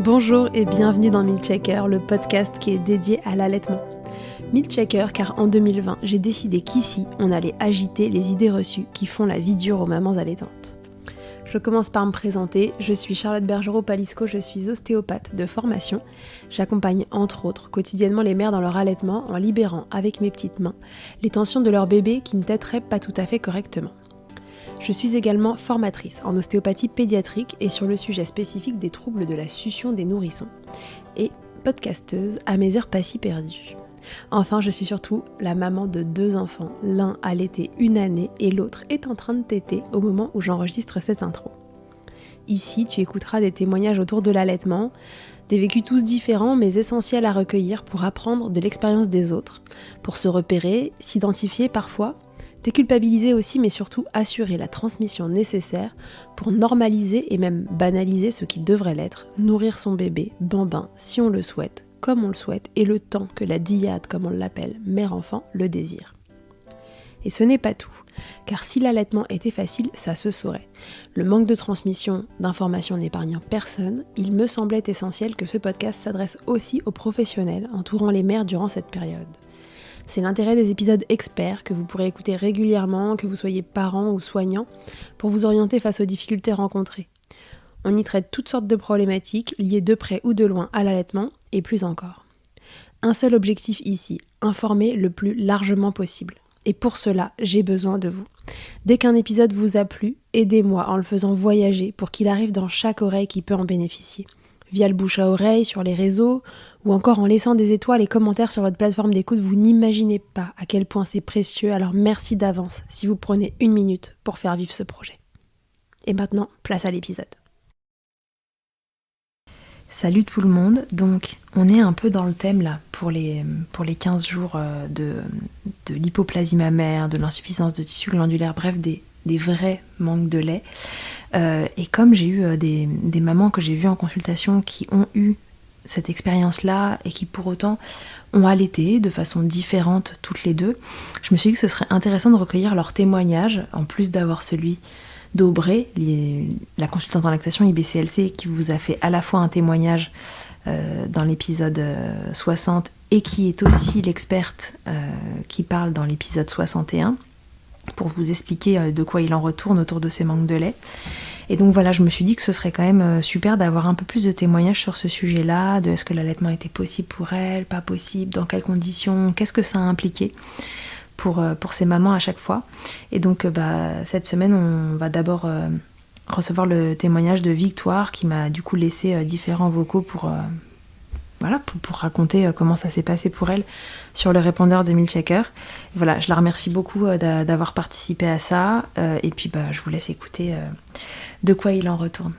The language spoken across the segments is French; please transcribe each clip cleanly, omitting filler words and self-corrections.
Bonjour et bienvenue dans Milkshaker, le podcast qui est dédié à l'allaitement. Milkshaker car en 2020, j'ai décidé qu'ici, on allait agiter les idées reçues qui font la vie dure aux mamans allaitantes. Je commence par me présenter, je suis Charlotte Bergerot-Palisco, je suis ostéopathe de formation. J'accompagne entre autres quotidiennement les mères dans leur allaitement en libérant avec mes petites mains les tensions de leur bébé qui ne téteraient pas tout à fait correctement. Je suis également formatrice en ostéopathie pédiatrique et sur le sujet spécifique des troubles de la succion des nourrissons. Et podcasteuse à mes heures pas si perdues. Enfin, je suis surtout la maman de 2 enfants, l'un allaité 1 année et l'autre est en train de téter au moment où j'enregistre cette intro. Ici, tu écouteras des témoignages autour de l'allaitement, des vécus tous différents mais essentiels à recueillir pour apprendre de l'expérience des autres, pour se repérer, s'identifier parfois, déculpabiliser aussi, mais surtout assurer la transmission nécessaire pour normaliser et même banaliser ce qui devrait l'être, nourrir son bébé, bambin, si on le souhaite, comme on le souhaite, et le temps que la dyade, comme on l'appelle, mère-enfant, le désire. Et ce n'est pas tout, car si l'allaitement était facile, ça se saurait. Le manque de transmission d'informations n'épargnant personne, il me semblait essentiel que ce podcast s'adresse aussi aux professionnels entourant les mères durant cette période. C'est l'intérêt des épisodes experts que vous pourrez écouter régulièrement, que vous soyez parent ou soignant, pour vous orienter face aux difficultés rencontrées. On y traite toutes sortes de problématiques liées de près ou de loin à l'allaitement, et plus encore. Un seul objectif ici, informer le plus largement possible. Et pour cela, j'ai besoin de vous. Dès qu'un épisode vous a plu, aidez-moi en le faisant voyager pour qu'il arrive dans chaque oreille qui peut en bénéficier. Via le bouche à oreille, sur les réseaux, ou encore en laissant des étoiles et commentaires sur votre plateforme d'écoute, vous n'imaginez pas à quel point c'est précieux, alors merci d'avance si vous prenez 1 minute pour faire vivre ce projet. Et maintenant, place à l'épisode. Salut tout le monde, donc on est un peu dans le thème là pour les 15 jours de l'hypoplasie mammaire, de l'insuffisance de tissu glandulaire, bref des vrais manques de lait. Et comme j'ai eu des mamans que j'ai vues en consultation qui ont eu cette expérience-là et qui pour autant ont allaité de façon différente toutes les deux, je me suis dit que ce serait intéressant de recueillir leurs témoignages, en plus d'avoir celui d'Aubrey, la consultante en lactation IBCLC, qui vous a fait à la fois un témoignage dans l'épisode 60 et qui est aussi l'experte qui parle dans l'épisode 61 pour vous expliquer de quoi il en retourne autour de ces manques de lait. Et donc voilà, je me suis dit que ce serait quand même super d'avoir un peu plus de témoignages sur ce sujet-là, de est-ce que l'allaitement était possible pour elle, pas possible, dans quelles conditions, qu'est-ce que ça a impliqué pour ces mamans à chaque fois. Et donc cette semaine, on va d'abord recevoir le témoignage de Victoire qui m'a du coup laissé différents vocaux pour raconter comment ça s'est passé pour elle sur le répondeur de Milkshaker. Voilà, je la remercie beaucoup d'avoir participé à ça. Et puis je vous laisse écouter de quoi il en retourne.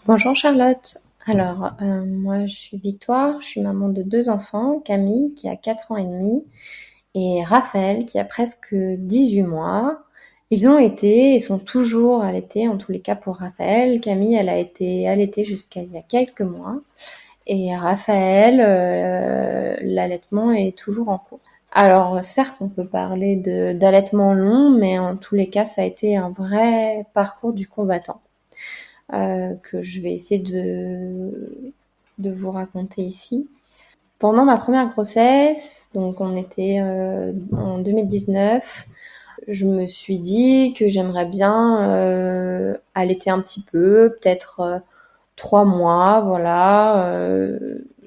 Bonjour Charlotte. Alors, moi je suis Victoire, je suis maman de 2 enfants, Camille qui a 4 ans et demi et Raphaël qui a presque 18 mois. Ils ont été et sont toujours allaités, en tous les cas pour Raphaël. Camille, elle a été allaitée jusqu'à il y a quelques mois. Et Raphaël, l'allaitement est toujours en cours. Alors certes, on peut parler d'allaitement long, mais en tous les cas, ça a été un vrai parcours du combattant. Que je vais essayer de vous raconter ici. Pendant ma première grossesse, donc on était en 2019, je me suis dit que j'aimerais bien allaiter un petit peu, peut-être 3 mois, voilà.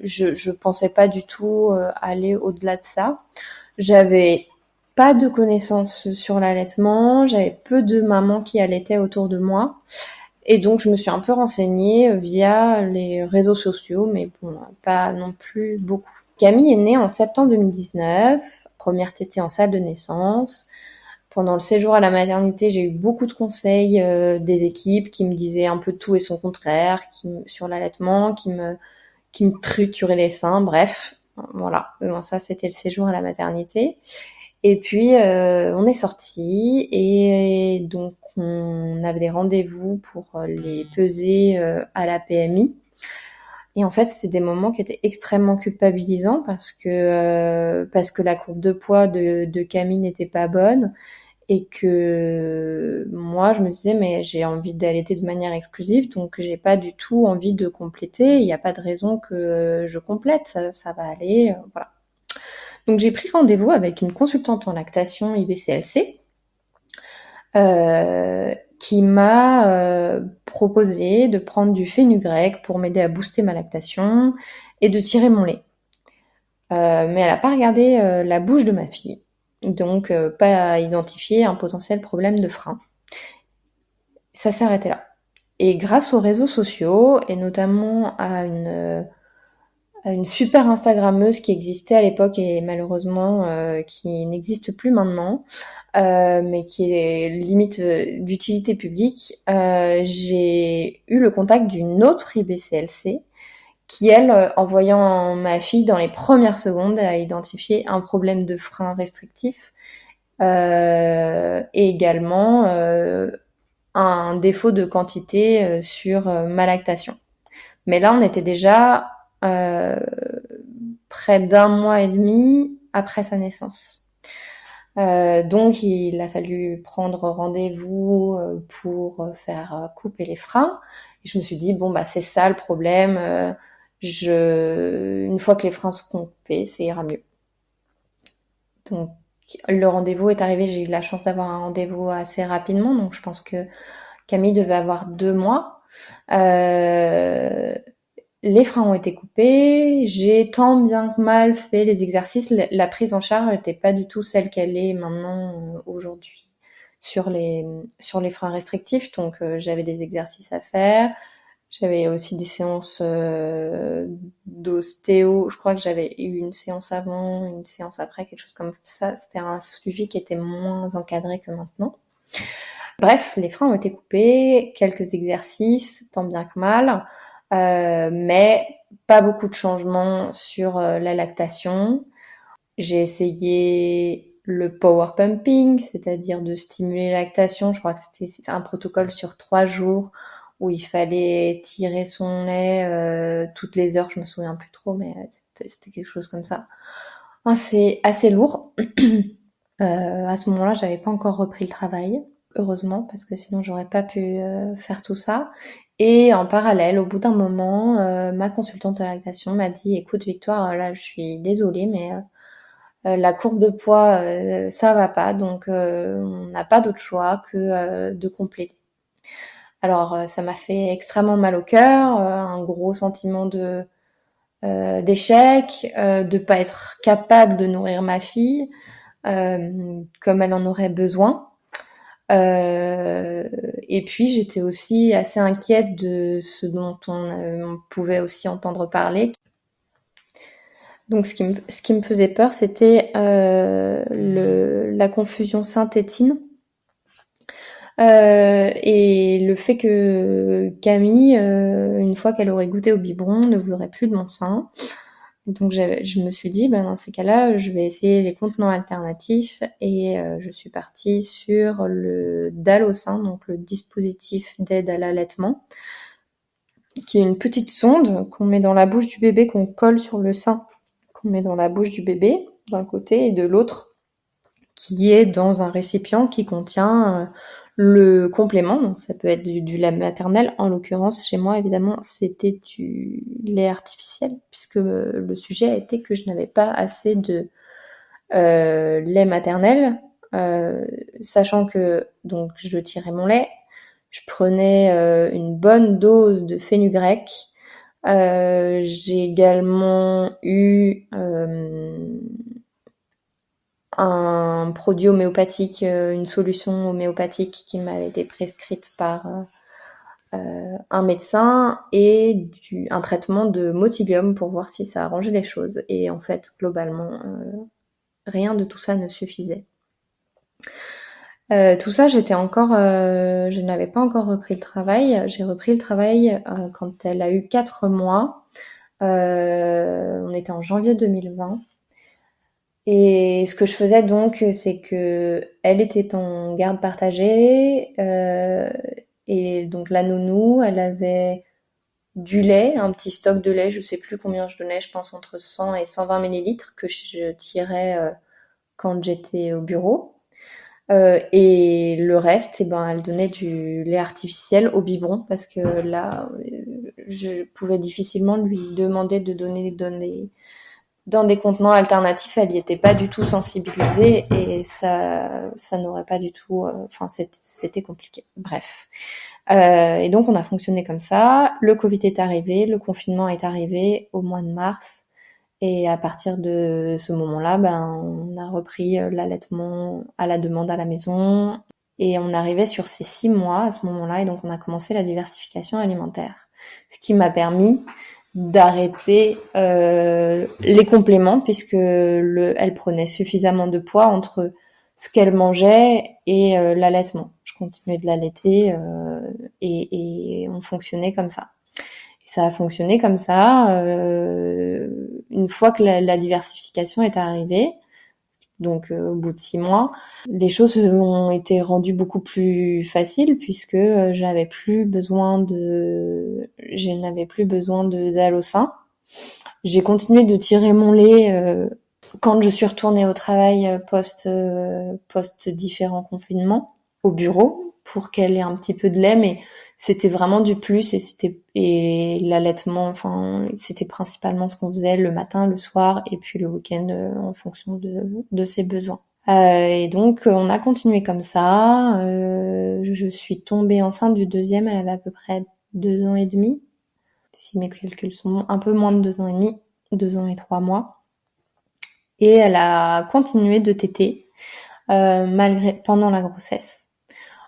Je pensais pas du tout aller au-delà de ça. J'avais pas de connaissances sur l'allaitement, j'avais peu de mamans qui allaitaient autour de moi. Et donc, je me suis un peu renseignée via les réseaux sociaux, mais bon, pas non plus beaucoup. Camille est née en septembre 2019, première tétée en salle de naissance. Pendant le séjour à la maternité, j'ai eu beaucoup de conseils des équipes qui me disaient un peu tout et son contraire, sur l'allaitement, qui me trituraient les seins, bref. Voilà, bon, ça c'était le séjour à la maternité. Et puis, on est sortis et donc on avait des rendez-vous pour les peser à la PMI. Et en fait, c'était des moments qui étaient extrêmement culpabilisants parce que la courbe de poids de Camille n'était pas bonne et que moi je me disais mais j'ai envie d'allaiter de manière exclusive, donc j'ai pas du tout envie de compléter, il n'y a pas de raison que je complète, ça va aller, voilà. Donc j'ai pris rendez-vous avec une consultante en lactation IBCLC qui m'a proposé de prendre du fenugrec pour m'aider à booster ma lactation et de tirer mon lait. Mais elle a pas regardé la bouche de ma fille, donc pas identifié un potentiel problème de frein. Ça s'est arrêté là. Et grâce aux réseaux sociaux, et notamment à une super Instagrammeuse qui existait à l'époque et malheureusement qui n'existe plus maintenant, mais qui est limite d'utilité publique, j'ai eu le contact d'une autre IBCLC qui, elle, en voyant ma fille dans les premières secondes, a identifié un problème de frein restrictif et également un défaut de quantité sur ma lactation. Mais là, on était déjà près d'1 mois et demi après sa naissance. Donc, il a fallu prendre rendez-vous pour faire couper les freins. Et je me suis dit, bon, bah, c'est ça le problème. Une fois que les freins seront coupés, ça ira mieux. Donc, le rendez-vous est arrivé. J'ai eu la chance d'avoir un rendez-vous assez rapidement. Donc, je pense que Camille devait avoir 2 mois. Les freins ont été coupés. J'ai tant bien que mal fait les exercices. La prise en charge n'était pas du tout celle qu'elle est maintenant aujourd'hui sur les freins restrictifs. Donc, j'avais des exercices à faire. J'avais aussi des séances d'ostéo. Je crois que j'avais eu une séance avant, une séance après, quelque chose comme ça. C'était un suivi qui était moins encadré que maintenant. Bref, les freins ont été coupés, quelques exercices, tant bien que mal, mais pas beaucoup de changements sur la lactation. J'ai essayé le power pumping, c'est-à-dire de stimuler la lactation. Je crois que c'était un protocole sur 3 jours où il fallait tirer son lait toutes les heures, je me souviens plus trop, mais c'était quelque chose comme ça. C'est assez lourd. À ce moment-là, j'avais pas encore repris le travail, heureusement, parce que sinon j'aurais pas pu faire tout ça. Et en parallèle, au bout d'un moment, ma consultante de lactation m'a dit, écoute Victoire, là je suis désolée, mais la courbe de poids, ça va pas, donc on n'a pas d'autre choix que de compléter. Alors ça m'a fait extrêmement mal au cœur, un gros sentiment d'échec, de pas être capable de nourrir ma fille comme elle en aurait besoin. Et puis j'étais aussi assez inquiète de ce dont on pouvait aussi entendre parler. Donc ce qui me faisait peur, c'était la confusion sein-tétine. Et le fait que Camille, une fois qu'elle aurait goûté au biberon, ne voudrait plus de mon sein. Donc je me suis dit, dans ces cas-là, je vais essayer les contenants alternatifs et je suis partie sur le DAL au sein, donc le dispositif d'aide à l'allaitement, qui est une petite sonde qu'on met dans la bouche du bébé, qu'on colle sur le sein, qu'on met dans la bouche du bébé d'un côté et de l'autre, qui est dans un récipient qui contient le complément. Donc ça peut être du lait maternel. En l'occurrence, chez moi, évidemment, c'était du lait artificiel, puisque le sujet était que je n'avais pas assez de lait maternel, sachant que donc je tirais mon lait, je prenais une bonne dose de fenugrec. J'ai également eu un produit homéopathique, une solution homéopathique qui m'avait été prescrite par un médecin et un traitement de Motivium pour voir si ça arrangeait les choses. Et en fait, globalement, rien de tout ça ne suffisait. Tout ça, je n'avais pas encore repris le travail. J'ai repris le travail quand elle a eu 4 mois. On était en janvier 2020. Et ce que je faisais donc, c'est que elle était en garde partagée, et donc la nounou, elle avait du lait, un petit stock de lait, je sais plus combien je donnais, je pense entre 100 et 120 millilitres que je tirais quand j'étais au bureau. Et le reste, elle donnait du lait artificiel au biberon parce que là, je pouvais difficilement lui demander de donner dans des contenants alternatifs. Elle y était pas du tout sensibilisée et ça n'aurait pas du tout. C'était compliqué. Bref. Et donc on a fonctionné comme ça. Le Covid est arrivé, le confinement est arrivé au mois de mars. Et à partir de ce moment-là, on a repris l'allaitement à la demande à la maison. Et on arrivait sur ces 6 mois à ce moment-là. Et donc, on a commencé la diversification alimentaire. Ce qui m'a permis d'arrêter les compléments puisque elle prenait suffisamment de poids entre ce qu'elle mangeait et l'allaitement. Je continuais de l'allaiter et on fonctionnait comme ça. Ça a fonctionné comme ça. Une fois que la diversification est arrivée, donc au bout de 6 mois, les choses ont été rendues beaucoup plus faciles puisque je n'avais plus besoin de dalle au sein. J'ai continué de tirer mon lait quand je suis retournée au travail post différents confinements au bureau pour qu'elle ait un petit peu de lait, mais c'était vraiment du plus et l'allaitement, c'était principalement ce qu'on faisait le matin, le soir et puis le week-end en fonction de ses besoins. Et donc on a continué comme ça. Je suis tombée enceinte du deuxième, elle avait à peu près 2 ans et demi, si mes calculs sont bons, un peu moins de 2 ans et demi, 2 ans et 3 mois. Et elle a continué de téter pendant la grossesse.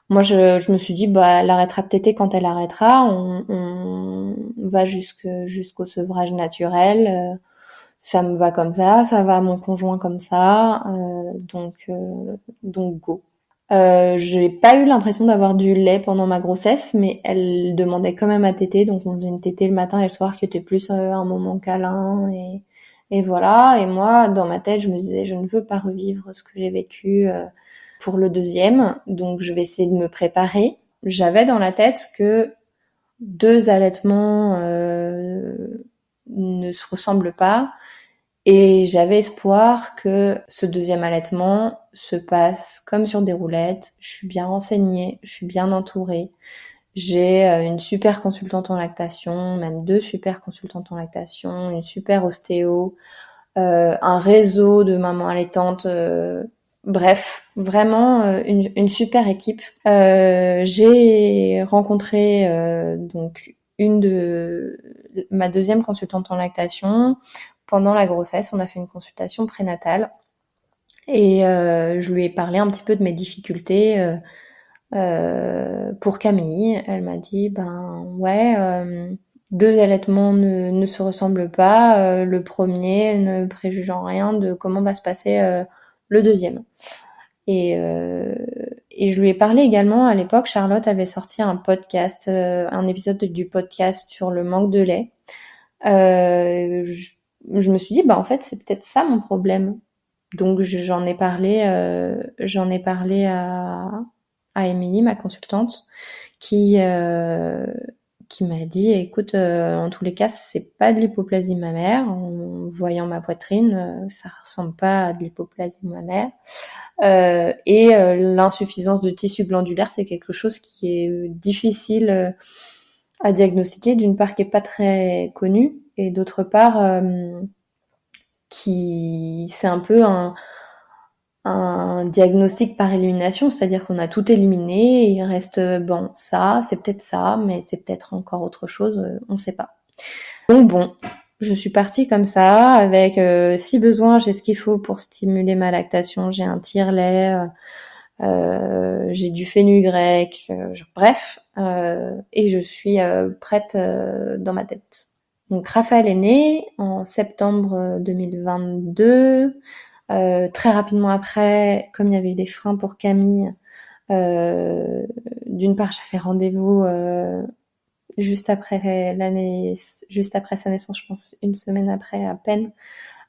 Moi, je me suis dit, elle arrêtera de téter quand elle arrêtera. On va jusqu'au sevrage naturel. Ça me va comme ça va à mon conjoint comme ça. Donc go. J'ai pas eu l'impression d'avoir du lait pendant ma grossesse, mais elle demandait quand même à téter. Donc on faisait une tétée le matin et le soir qui était plus un moment câlin et voilà. Et moi, dans ma tête, je me disais, je ne veux pas revivre ce que j'ai vécu pour le deuxième, donc je vais essayer de me préparer. J'avais dans la tête que 2 allaitements ne se ressemblent pas et j'avais espoir que ce deuxième allaitement se passe comme sur des roulettes. Je suis bien renseignée, je suis bien entourée. J'ai une super consultante en lactation, même 2 super consultantes en lactation, une super ostéo, un réseau de mamans allaitantes. Bref, vraiment une super équipe. J'ai rencontré donc ma deuxième consultante en lactation pendant la grossesse. On a fait une consultation prénatale et je lui ai parlé un petit peu de mes difficultés pour Camille. Elle m'a dit ouais. 2 allaitements ne se ressemblent pas. Le premier ne préjugeant rien de comment va se passer le deuxième. Et je lui ai parlé également à l'époque. Charlotte avait sorti un podcast, un épisode du podcast sur le manque de lait. Je me suis dit en fait c'est peut-être ça mon problème. Donc j'en ai parlé à Émilie, ma consultante, qui m'a dit écoute en tous les cas c'est pas de l'hypoplasie mammaire. En voyant ma poitrine ça ressemble pas à de l'hypoplasie mammaire et l'insuffisance de tissu glandulaire c'est quelque chose qui est difficile à diagnostiquer, d'une part qui est pas très connu et d'autre part qui c'est un peu un diagnostic par élimination, c'est-à-dire qu'on a tout éliminé et il reste ça, c'est peut-être ça, mais c'est peut-être encore autre chose, on sait pas. Donc je suis partie comme ça avec si besoin, j'ai ce qu'il faut pour stimuler ma lactation, j'ai un tire-lait, j'ai du fenugrec, bref, et je suis prête dans ma tête. Donc Raphaël est né en septembre 2022. Très rapidement après, comme il y avait des freins pour Camille, d'une part, j'ai fait rendez-vous juste après sa naissance, je pense 1 semaine après à peine,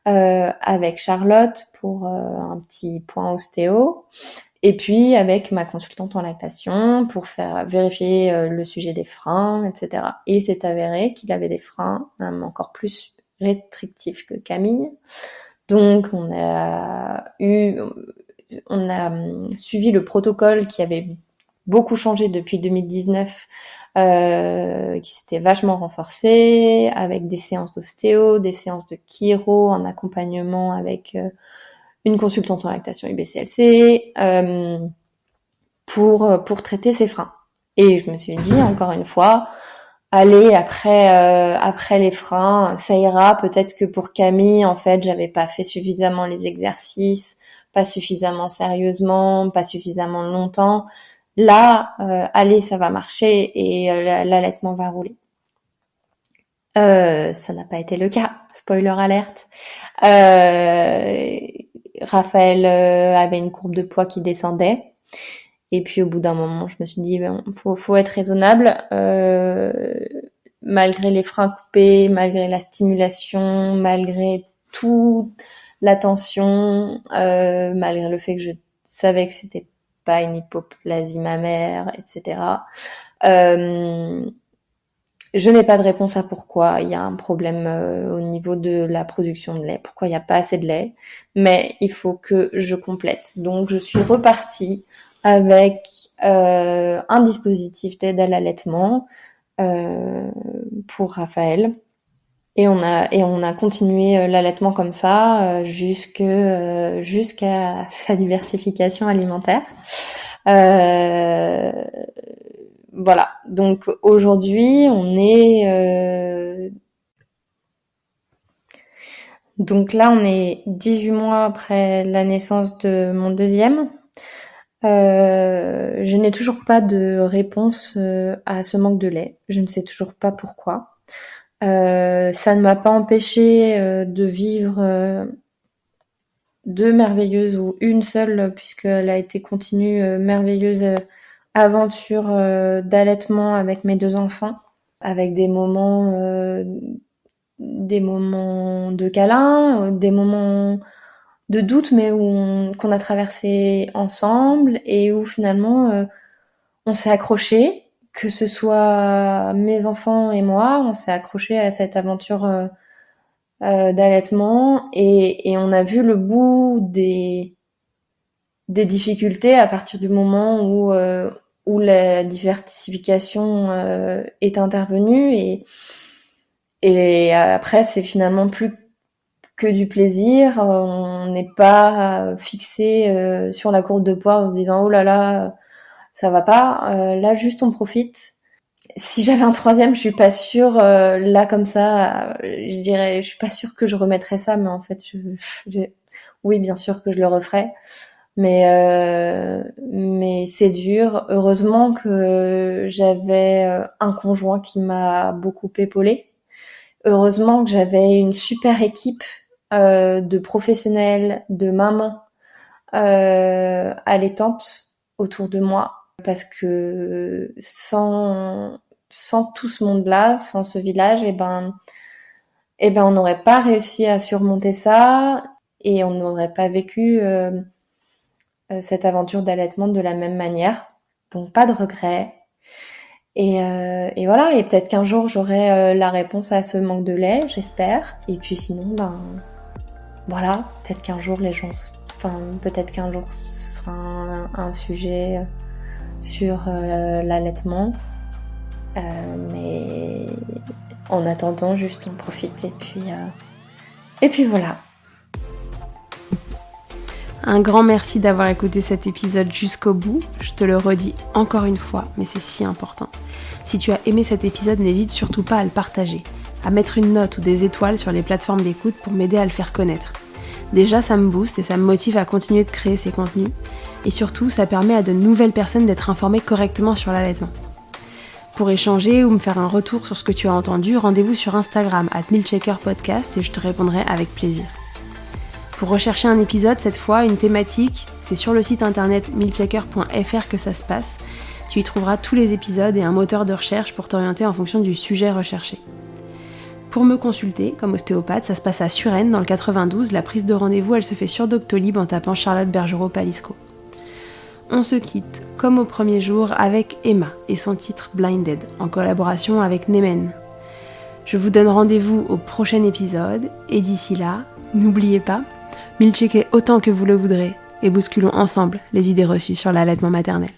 avec Charlotte pour un petit point ostéo. Et puis avec ma consultante en lactation pour faire vérifier le sujet des freins, etc. Et il s'est avéré qu'il avait des freins même encore plus restrictifs que Camille. Donc on a eu suivi le protocole qui avait beaucoup changé depuis 2019, qui s'était vachement renforcé, avec des séances d'ostéo, des séances de chiro en accompagnement avec une consultante en lactation IBCLC, pour traiter ces freins. Et je me suis dit, encore une fois, allez, après les freins, ça ira. Peut-être que pour Camille, en fait, j'avais pas fait suffisamment les exercices, pas suffisamment sérieusement, pas suffisamment longtemps. Là, allez, ça va marcher et l'allaitement va rouler. Ça n'a pas été le cas. Spoiler alerte. Raphaël avait une courbe de poids qui descendait. Et puis au bout d'un moment, je me suis dit, faut être raisonnable. Malgré les freins coupés, malgré la stimulation, malgré toute l'attention, malgré le fait que je savais que c'était pas une hypoplasie mammaire, etc. Je n'ai pas de réponse à pourquoi il y a un problème au niveau de la production de lait, pourquoi il n'y a pas assez de lait, mais il faut que je complète. Donc je suis repartie avec un dispositif d'aide à l'allaitement pour Raphaël. Et on a continué l'allaitement comme ça jusqu'à sa diversification alimentaire. Voilà. Donc aujourd'hui, donc là, on est 18 mois après la naissance de mon deuxième. Je n'ai toujours pas de réponse à ce manque de lait. Je ne sais toujours pas pourquoi. Ça ne m'a pas empêché de vivre deux merveilleuses ou une seule, puisqu'elle a été continue merveilleuse aventure d'allaitement avec mes deux enfants, avec des moments de câlin, des moments de doute, mais qu'on a traversé ensemble et où finalement on s'est accrochés, que ce soit mes enfants et moi, on s'est accrochés à cette aventure d'allaitement et on a vu le bout des difficultés à partir du moment où la diversification est intervenue et après c'est finalement plus que du plaisir. On n'est pas fixé sur la courbe de poids en se disant oh là là ça va pas. Là juste on profite. Si j'avais un troisième, je suis pas sûre. Là comme ça, je dirais, je suis pas sûre que je remettrais ça, mais en fait, oui, bien sûr que je le referais. Mais c'est dur. Heureusement que j'avais un conjoint qui m'a beaucoup épaulée. Heureusement que j'avais une super équipe de professionnels, de mamans allaitantes autour de moi. Parce que sans tout ce monde-là, sans ce village, on n'aurait pas réussi à surmonter ça et on n'aurait pas vécu cette aventure d'allaitement de la même manière. Donc pas de regrets. Et voilà, et peut-être qu'un jour j'aurai la réponse à ce manque de lait, j'espère. Et puis sinon, voilà, peut-être qu'un jour peut-être qu'un jour ce sera un sujet sur l'allaitement. Mais en attendant, juste on profite et puis voilà. Un grand merci d'avoir écouté cet épisode jusqu'au bout. Je te le redis encore une fois, mais c'est si important. Si tu as aimé cet épisode, n'hésite surtout pas à le partager, à mettre une note ou des étoiles sur les plateformes d'écoute pour m'aider à le faire connaître. Déjà, ça me booste et ça me motive à continuer de créer ces contenus. Et surtout, ça permet à de nouvelles personnes d'être informées correctement sur l'allaitement. Pour échanger ou me faire un retour sur ce que tu as entendu, rendez-vous sur Instagram @milkshakerpodcast et je te répondrai avec plaisir. Pour rechercher un épisode, cette fois, une thématique, c'est sur le site internet milkshaker.fr que ça se passe. Tu y trouveras tous les épisodes et un moteur de recherche pour t'orienter en fonction du sujet recherché. Pour me consulter, comme ostéopathe, ça se passe à Suresnes, dans le 92. La prise de rendez-vous, elle se fait sur Doctolib en tapant Charlotte Bergerot-Palisco. On se quitte, comme au premier jour, avec Emma et son titre Blinded, en collaboration avec Nemen. Je vous donne rendez-vous au prochain épisode, et d'ici là, n'oubliez pas, milkshaker autant que vous le voudrez, et bousculons ensemble les idées reçues sur l'allaitement maternel.